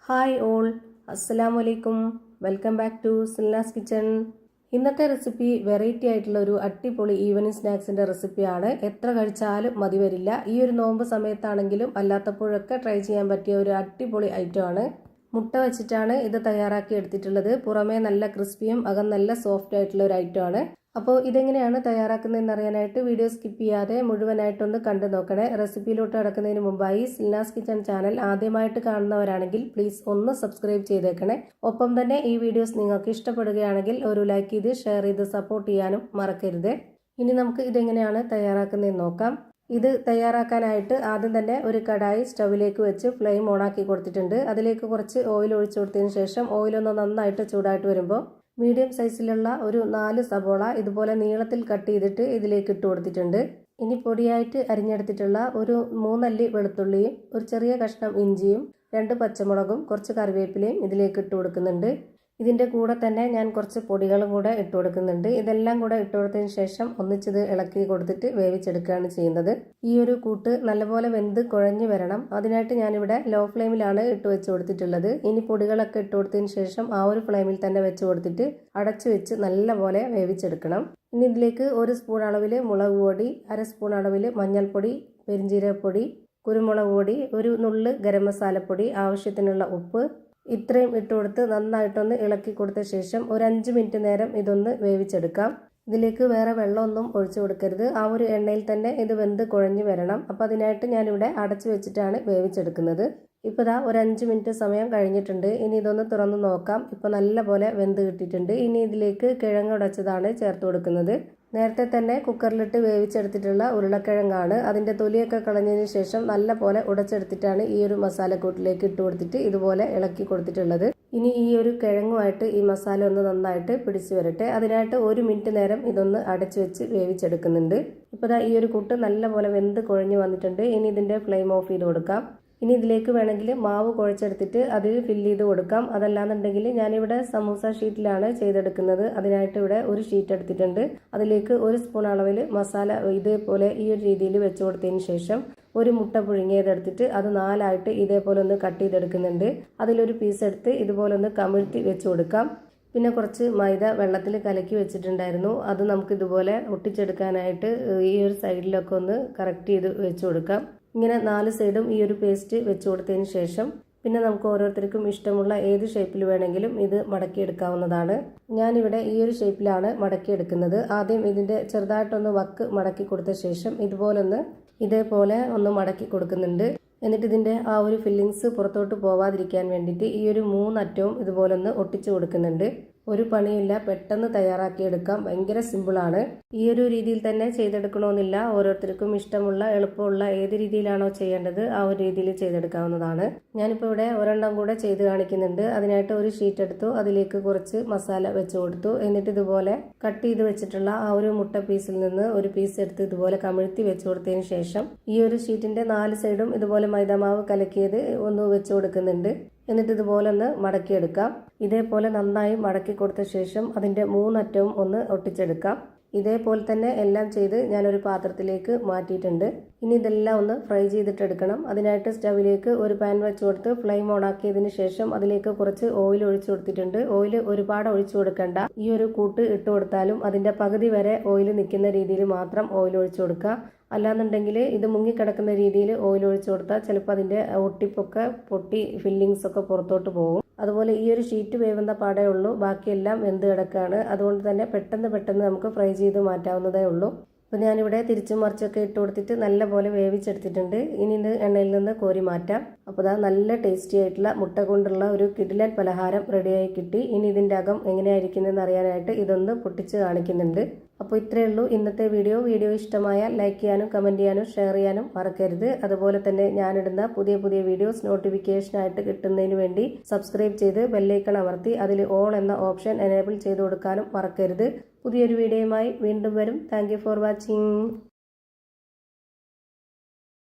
Hi all, അസ്സലാമു അലൈക്കും. Welcome back to Silna's kitchen. ഇന്നത്തെ റെസിപ്പി വെറൈറ്റി ആയിട്ടുള്ള ഒരു അടിപൊളി ഈവനിങ് സ്നാക്സിന്റെ റെസിപ്പിയാണ്. എത്ര കഴിച്ചാലും മതി വരില്ല. ഈ ഒരു നോമ്പ് സമയത്താണെങ്കിലും അല്ലാത്തപ്പോഴൊക്കെ ട്രൈ ചെയ്യാൻ പറ്റിയ ഒരു അടിപൊളി ഐറ്റമാണ്. മുട്ട വെച്ചിട്ടാണ് ഇത് തയ്യാറാക്കി എടുത്തിട്ടുള്ളത്. പുറമേ നല്ല ക്രിസ്പിയും അകം നല്ല സോഫ്റ്റ് ആയിട്ടുള്ള ഒരു ഐറ്റമാണ്. അപ്പോൾ ഇതെങ്ങനെയാണ് തയ്യാറാക്കുന്നതെന്ന് അറിയാനായിട്ട് വീഡിയോ സ്കിപ്പ് ചെയ്യാതെ മുഴുവനായിട്ടൊന്ന് കണ്ടു നോക്കണേ. റെസിപ്പിയിലോട്ട് കടക്കുന്നതിന് മുമ്പായി സിൽനാസ് കിച്ചൺ ചാനൽ ആദ്യമായിട്ട് കാണുന്നവരാണെങ്കിൽ പ്ലീസ് ഒന്ന് സബ്സ്ക്രൈബ് ചെയ്തേക്കണേ. ഒപ്പം തന്നെ ഈ വീഡിയോസ് നിങ്ങൾക്ക് ഇഷ്ടപ്പെടുകയാണെങ്കിൽ ഒരു ലൈക്ക് ചെയ്ത് ഷെയർ ചെയ്ത് സപ്പോർട്ട് ചെയ്യാനും മറക്കരുത്. ഇനി നമുക്ക് ഇതെങ്ങനെയാണ് തയ്യാറാക്കുന്നതെന്ന് നോക്കാം. ഇത് തയ്യാറാക്കാനായിട്ട് ആദ്യം തന്നെ ഒരു കടായി സ്റ്റൗവിലേക്ക് വെച്ച് ഫ്ലെയിം ഓണാക്കി കൊടുത്തിട്ടുണ്ട്. അതിലേക്ക് കുറച്ച് ഓയിൽ ഒഴിച്ചു കൊടുത്തതിന് ശേഷം ഓയിലൊന്ന് നന്നായിട്ട് ചൂടായിട്ട് വരുമ്പോൾ മീഡിയം സൈസിലുള്ള ഒരു 4 സബോള ഇതുപോലെ നീളത്തിൽ കട്ട് ചെയ്തിട്ട് ഇതിലേക്ക് ഇട്ട് കൊടുത്തിട്ടുണ്ട്. ഇനി പൊടിയായിട്ട് അരിഞ്ഞെടുത്തിട്ടുള്ള ഒരു 3 അല്ലി വെളുത്തുള്ളിയും ഒരു ചെറിയ കഷ്ണം ഇഞ്ചിയും 2 പച്ചമുളകും കുറച്ച് കറിവേപ്പിലയും ഇതിലേക്ക് ഇട്ട് കൊടുക്കുന്നുണ്ട്. ഇതിൻ്റെ കൂടെ തന്നെ ഞാൻ കുറച്ച് പൊടികളും കൂടെ ഇട്ട് കൊടുക്കുന്നുണ്ട്. ഇതെല്ലാം കൂടെ ഇട്ട് കൊടുത്തതിന് ശേഷം ഒന്നിച്ചത് ഇളക്കി കൊടുത്തിട്ട് വേവിച്ചെടുക്കുകയാണ് ചെയ്യുന്നത്. ഈ ഒരു കൂട്ട് നല്ലപോലെ വെന്ത് കുഴഞ്ഞു വരണം. അതിനായിട്ട് ഞാനിവിടെ ലോ ഫ്ലെയിമിലാണ് ഇട്ട് വെച്ച് കൊടുത്തിട്ടുള്ളത്. ഇനി പൊടികളൊക്കെ ഇട്ട് കൊടുത്തതിന് ശേഷം ആ ഒരു ഫ്ലെയിമിൽ തന്നെ വെച്ച് കൊടുത്തിട്ട് അടച്ചു വെച്ച് നല്ലപോലെ വേവിച്ചെടുക്കണം. ഇനി ഇതിലേക്ക് 1 സ്പൂൺ അളവിൽ മുളക് പൊടി, 1/2 സ്പൂൺ അളവിൽ മഞ്ഞൾപ്പൊടി, പെരിഞ്ജീരകപ്പൊടി, കുരുമുളക് പൊടി, ഒരു നുള്ള് ഗരം മസാലപ്പൊടി, ആവശ്യത്തിനുള്ള ഉപ്പ് ഇത്രയും ഇട്ട് കൊടുത്ത് നന്നായിട്ടൊന്ന് ഇളക്കി കൊടുത്ത ശേഷം ഒരു 5 മിനിറ്റ് നേരം ഇതൊന്ന് വേവിച്ചെടുക്കാം. ഇതിലേക്ക് വേറെ വെള്ളമൊന്നും ഒഴിച്ചു കൊടുക്കരുത്. ആ ഒരു എണ്ണയിൽ തന്നെ ഇത് വെന്ത് കുഴഞ്ഞു വരണം. അപ്പോൾ അതിനായിട്ട് ഞാനിവിടെ അടച്ചു വെച്ചിട്ടാണ് വേവിച്ചെടുക്കുന്നത്. ഇപ്പോൾ ഇതാ ഒരു 5 മിനിറ്റ് സമയം കഴിഞ്ഞിട്ടുണ്ട്. ഇനി ഇതൊന്ന് തുറന്ന് നോക്കാം. ഇപ്പോൾ നല്ല പോലെ വെന്ത് കിട്ടിയിട്ടുണ്ട്. ഇനി ഇതിലേക്ക് കിഴങ്ങ് ഉടച്ചതാണ് ചേർത്ത് കൊടുക്കുന്നത്. നേരത്തെ തന്നെ കുക്കറിലിട്ട് വേവിച്ചെടുത്തിട്ടുള്ള ഉരുളക്കിഴങ്ങാണ്. അതിൻ്റെ തൊലിയൊക്കെ കളഞ്ഞതിന് ശേഷം നല്ല പോലെ ഉടച്ചെടുത്തിട്ടാണ് ഈ ഒരു മസാലക്കൂട്ടിലേക്ക് ഇട്ട് കൊടുത്തിട്ട് ഇതുപോലെ ഇളക്കി കൊടുത്തിട്ടുള്ളത്. ഇനി ഈ ഒരു കിഴങ്ങുമായിട്ട് ഈ മസാല ഒന്ന് നന്നായിട്ട് പിടിച്ചു വരട്ടെ. അതിനായിട്ട് 1 മിനിറ്റ് നേരം ഇതൊന്ന് അടച്ചു വെച്ച് വേവിച്ചെടുക്കുന്നുണ്ട്. ഇപ്പോൾ ഈ ഒരു കൂട്ട് നല്ല പോലെ വെന്ത് കുഴഞ്ഞു വന്നിട്ടുണ്ട്. ഇനി ഇതിൻ്റെ ഫ്ലെയിം ഓഫ് ചെയ്ത് കൊടുക്കാം. ഇനി ഇതിലേക്ക് വേണമെങ്കിൽ മാവ് കുഴച്ചെടുത്തിട്ട് അതിൽ ഫില്ല് ചെയ്ത് കൊടുക്കാം. അതല്ലാന്നുണ്ടെങ്കിൽ ഞാനിവിടെ സമൂസ ഷീറ്റിലാണ് ചെയ്തെടുക്കുന്നത്. അതിനായിട്ട് ഇവിടെ ഒരു ഷീറ്റ് എടുത്തിട്ടുണ്ട്. അതിലേക്ക് 1 സ്പൂൺ അളവിൽ മസാല ഇതേപോലെ ഈ ഒരു രീതിയിൽ വെച്ച് കൊടുത്തതിന് ശേഷം ഒരു മുട്ട പുഴുങ്ങിയതെടുത്തിട്ട് അത് 4ആയിട്ട് ഇതേപോലെ ഒന്ന് കട്ട് ചെയ്തെടുക്കുന്നുണ്ട്. അതിലൊരു പീസ് എടുത്ത് ഇതുപോലെ ഒന്ന് കമിഴ്ത്തി വെച്ച് കൊടുക്കാം. പിന്നെ കുറച്ച് മൈദ വെള്ളത്തിൽ കലക്കി വെച്ചിട്ടുണ്ടായിരുന്നു. അത് നമുക്ക് ഇതുപോലെ ഒട്ടിച്ചെടുക്കാനായിട്ട് ഈ ഒരു സൈഡിലൊക്കെ ഒന്ന് കറക്റ്റ് ചെയ്ത് വെച്ച് കൊടുക്കാം. ഇങ്ങനെ 4 സൈഡും ഈ ഒരു പേസ്റ്റ് വെച്ച് കൊടുത്തതിന് ശേഷം പിന്നെ നമുക്ക് ഓരോരുത്തർക്കും ഇഷ്ടമുള്ള ഏത് ഷേപ്പിൽ വേണമെങ്കിലും ഇത് മടക്കിയെടുക്കാവുന്നതാണ്. ഞാനിവിടെ ഈ ഒരു ഷേപ്പിലാണ് മടക്കിയെടുക്കുന്നത്. ആദ്യം ഇതിൻ്റെ ചെറുതായിട്ടൊന്ന് വക്ക് മടക്കി കൊടുത്ത ശേഷം ഇതേപോലെ ഒന്ന് മടക്കി കൊടുക്കുന്നുണ്ട്. എന്നിട്ട് ഇതിൻ്റെ ആ ഒരു ഫില്ലിങ്സ് പുറത്തോട്ട് പോവാതിരിക്കാൻ വേണ്ടിയിട്ട് ഈ ഒരു 3 അറ്റവും ഇതുപോലെ ഒന്ന് ഒട്ടിച്ചു കൊടുക്കുന്നുണ്ട്. ഒരു പണിയില്ല, പെട്ടെന്ന് തയ്യാറാക്കിയെടുക്കാം. ഭയങ്കര സിമ്പിളാണ്. ഈ ഒരു രീതിയിൽ തന്നെ ചെയ്തെടുക്കണമെന്നില്ല. ഓരോരുത്തർക്കും ഇഷ്ടമുള്ള എളുപ്പമുള്ള ഏത് രീതിയിലാണോ ചെയ്യേണ്ടത് ആ ഒരു രീതിയിൽ ചെയ്തെടുക്കാവുന്നതാണ്. ഞാനിപ്പോൾ ഇവിടെ ഒരെണ്ണം കൂടെ ചെയ്ത് കാണിക്കുന്നുണ്ട്. അതിനായിട്ട് ഒരു ഷീറ്റ് എടുത്തു. അതിലേക്ക് കുറച്ച് മസാല വെച്ച് കൊടുത്തു. എന്നിട്ട് ഇതുപോലെ കട്ട് ചെയ്ത് വെച്ചിട്ടുള്ള ആ ഒരു മുട്ട പീസിൽ നിന്ന് ഒരു പീസ് എടുത്ത് ഇതുപോലെ കമിഴ്ത്തി വെച്ച് കൊടുത്തതിന് ശേഷം ഈ ഒരു ഷീറ്റിന്റെ 4 സൈഡും ഇതുപോലെ മൈദാമാവ് കലക്കിയത് ഒന്ന് വെച്ച് കൊടുക്കുന്നുണ്ട്. എന്നിട്ട് ഇതുപോലെ ഒന്ന് മടക്കിയെടുക്കാം. ഇതേപോലെ നന്നായി മടക്കി കൊടുത്ത ശേഷം അതിൻ്റെ 3 അറ്റവും ഒന്ന് ഒട്ടിച്ചെടുക്കാം. ഇതേപോലെ തന്നെ എല്ലാം ചെയ്ത് ഞാനൊരു പാത്രത്തിലേക്ക് മാറ്റിയിട്ടുണ്ട്. ഇനി ഇതെല്ലാം ഒന്ന് ഫ്രൈ ചെയ്തിട്ടെടുക്കണം. അതിനായിട്ട് സ്റ്റവിലേക്ക് ഒരു പാൻ വെച്ച് കൊടുത്ത് ഫ്ലെയിം ഓണാക്കിയതിന് ശേഷം അതിലേക്ക് കുറച്ച് ഓയിൽ ഒഴിച്ചു കൊടുത്തിട്ടുണ്ട്. ഓയിൽ ഒരുപാട് ഒഴിച്ചു കൊടുക്കണ്ട. ഈ ഒരു കൂട്ട് ഇട്ട് കൊടുത്താലും അതിൻ്റെ പകുതി വരെ ഓയിൽ നിൽക്കുന്ന രീതിയിൽ മാത്രം ഓയിൽ ഒഴിച്ചു കൊടുക്കുക. അല്ലാന്നുണ്ടെങ്കിൽ ഇത് മുങ്ങിക്കിടക്കുന്ന രീതിയിൽ ഓയിൽ ഒഴിച്ചു കൊടുത്താൽ ചിലപ്പോൾ അതിൻ്റെ ഒട്ടിപ്പൊക്കെ പൊട്ടി ഫില്ലിങ്സ് ഒക്കെ പുറത്തോട്ട് പോകും. അതുപോലെ ഈ ഒരു ഷീറ്റ് വേവുന്ന പാടേ ഉള്ളൂ. ബാക്കിയെല്ലാം വെന്ത് കിടക്കുകയാണ്. അതുകൊണ്ട് തന്നെ പെട്ടെന്ന് നമുക്ക് ഫ്രൈ ചെയ്ത് മാറ്റാവുന്നതേ ഉള്ളൂ. അപ്പോൾ ഞാനിവിടെ തിരിച്ചും മറിച്ചൊക്കെ ഇട്ട് കൊടുത്തിട്ട് നല്ലപോലെ വേവിച്ചെടുത്തിട്ടുണ്ട്. ഇനി ഇത് എണ്ണയിൽ നിന്ന് കോരി മാറ്റാം. അപ്പോൾ നല്ല ടേസ്റ്റി ആയിട്ടുള്ള മുട്ട കൊണ്ടുള്ള ഒരു കിടിലൻ പലഹാരം റെഡിയായി കിട്ടി. ഇനി ഇതിൻ്റെ അകം എങ്ങനെയായിരിക്കുന്നതെന്ന് അറിയാനായിട്ട് ഇതൊന്ന് പൊട്ടിച്ച് കാണിക്കുന്നുണ്ട്. അപ്പോൾ ഇത്രയേ ഉള്ളൂ ഇന്നത്തെ വീഡിയോ. വീഡിയോ ഇഷ്ടമായാൽ ലൈക്ക് ചെയ്യാനും കമൻറ്റ് ചെയ്യാനും ഷെയർ ചെയ്യാനും മറക്കരുത്. അതുപോലെ തന്നെ ഞാനിടുന്ന പുതിയ വീഡിയോസ് നോട്ടിഫിക്കേഷനായിട്ട് കിട്ടുന്നതിന് വേണ്ടി സബ്സ്ക്രൈബ് ചെയ്ത് ബെല്ലൈക്കൺ അമർത്തി അതിൽ ഓൾ എന്ന ഓപ്ഷൻ എനേബിൾ ചെയ്ത് കൊടുക്കാനും മറക്കരുത്. പുതിയൊരു വീഡിയോയുമായി വീണ്ടും വരും. Thank you for watching.